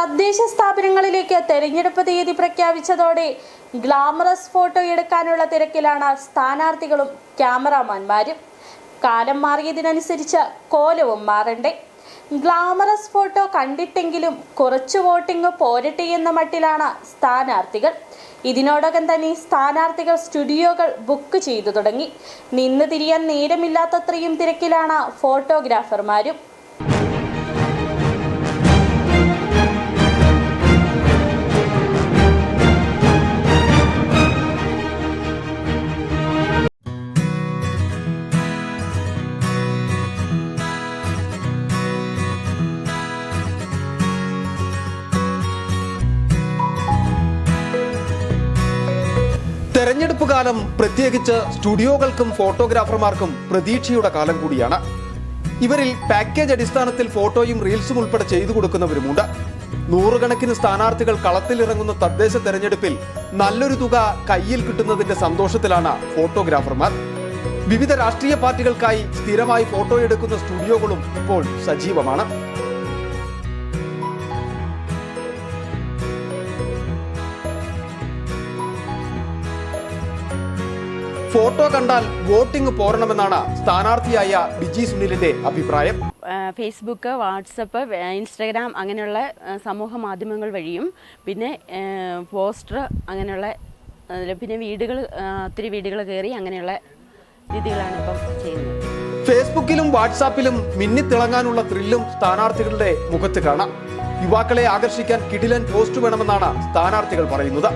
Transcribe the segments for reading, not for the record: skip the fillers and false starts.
തദ്ദേശ സ്ഥാപനങ്ങളിലേക്ക് തെരഞ്ഞെടുപ്പ് തീയതി പ്രഖ്യാപിച്ചതോടെ ഗ്ലാമറസ് ഫോട്ടോ എടുക്കാനുള്ള തിരക്കിലാണ് സ്ഥാനാർത്ഥികളും ക്യാമറാമാൻമാരും. കാലം മാറിയതിനനുസരിച്ച് കോലവും മാറണ്ടേ. ഗ്ലാമറസ് ഫോട്ടോ കണ്ടിട്ടെങ്കിലും കുറച്ച് വോട്ടിംഗ് പോരട്ടെ എന്ന മട്ടിലാണ് സ്ഥാനാർത്ഥികൾ. ഇതിനോടകം തന്നെ സ്ഥാനാർത്ഥികൾ സ്റ്റുഡിയോകൾ ബുക്ക് ചെയ്തു തുടങ്ങി. നിന്ന് തിരിയാൻ നേരമില്ലാത്തത്രയും തിരക്കിലാണ് ഫോട്ടോഗ്രാഫർമാരും. തെരഞ്ഞെടുപ്പ് കാലം പ്രത്യേകിച്ച് സ്റ്റുഡിയോകൾക്കും ഫോട്ടോഗ്രാഫർമാർക്കും പ്രതീക്ഷയുടെ കാലം കൂടിയാണ്. ഇവരിൽ പാക്കേജ് അടിസ്ഥാനത്തിൽ ഫോട്ടോയും റീൽസും ഉൾപ്പെടെ ചെയ്തു കൊടുക്കുന്നവരുമുണ്ട്. നൂറുകണക്കിന് സ്ഥാനാർത്ഥികൾ കളത്തിലിറങ്ങുന്ന തദ്ദേശ തെരഞ്ഞെടുപ്പിൽ നല്ലൊരു തുക കയ്യിൽ കിട്ടുന്നതിന്റെ സന്തോഷത്തിലാണ് ഫോട്ടോഗ്രാഫർമാർ. വിവിധ രാഷ്ട്രീയ പാർട്ടികൾക്കായി സ്ഥിരമായി ഫോട്ടോ എടുക്കുന്ന സ്റ്റുഡിയോകളും ഇപ്പോൾ സജീവമാണ്. ഫോട്ടോ കണ്ടാൽ വോട്ടിംഗ് പോരണമെന്നാണ് സ്ഥാനാർത്ഥിയായ ബിജി സുനിലിന്റെ അഭിപ്രായം. ഫേസ്ബുക്ക്, വാട്സപ്പ്, ഇൻസ്റ്റഗ്രാം അങ്ങനെയുള്ള സമൂഹ മാധ്യമങ്ങൾ വഴിയും പിന്നെ പോസ്റ്റർ അങ്ങനെയുള്ള പിന്നെ ഒത്തിരി വീടുകൾ കയറി അങ്ങനെയുള്ള രീതികളാണ് ഇപ്പം ചെയ്യുന്നത്. ഫേസ്ബുക്കിലും വാട്സാപ്പിലും മിന്നിത്തിളങ്ങാനുള്ള ത്രില്ലും സ്ഥാനാർത്ഥികളുടെ മുഖത്ത് കാണാം. യുവാക്കളെ ആകർഷിക്കാൻ കിടിലൻ പോസ്റ്റ് വേണമെന്നാണ് സ്ഥാനാർത്ഥികൾ പറയുന്നത്.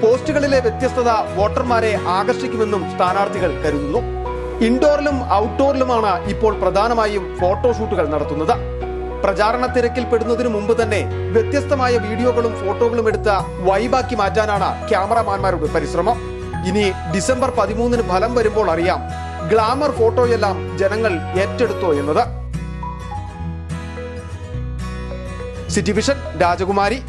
പോസ്റ്റുകളിലെ വ്യത്യസ്തത വോട്ടർമാരെ ആകർഷിക്കുമെന്നും സ്ഥാനാർത്ഥികൾ കരുതുന്നു. ഇൻഡോറിലും ഔട്ട്ഡോറിലുമാണ് ഇപ്പോൾ പ്രധാനമായും ഫോട്ടോഷൂട്ടുകൾ നടത്തുന്നത്. പ്രചാരണ തിരക്കിൽ പെടുന്നതിന് മുമ്പ് തന്നെ വ്യത്യസ്തമായ വീഡിയോകളും ഫോട്ടോകളും എടുത്ത വൈബാക്കി മാറ്റാനാണ് ക്യാമറമാൻമാരുടെ പരിശ്രമം. ഇനി ഡിസംബർ 13 ഫലം വരുമ്പോൾ അറിയാം ഗ്ലാമർ ഫോട്ടോയെല്ലാം ജനങ്ങൾ ഏറ്റെടുത്തോ എന്നത്. സിറ്റി വിഷൻ, രാജകുമാരി.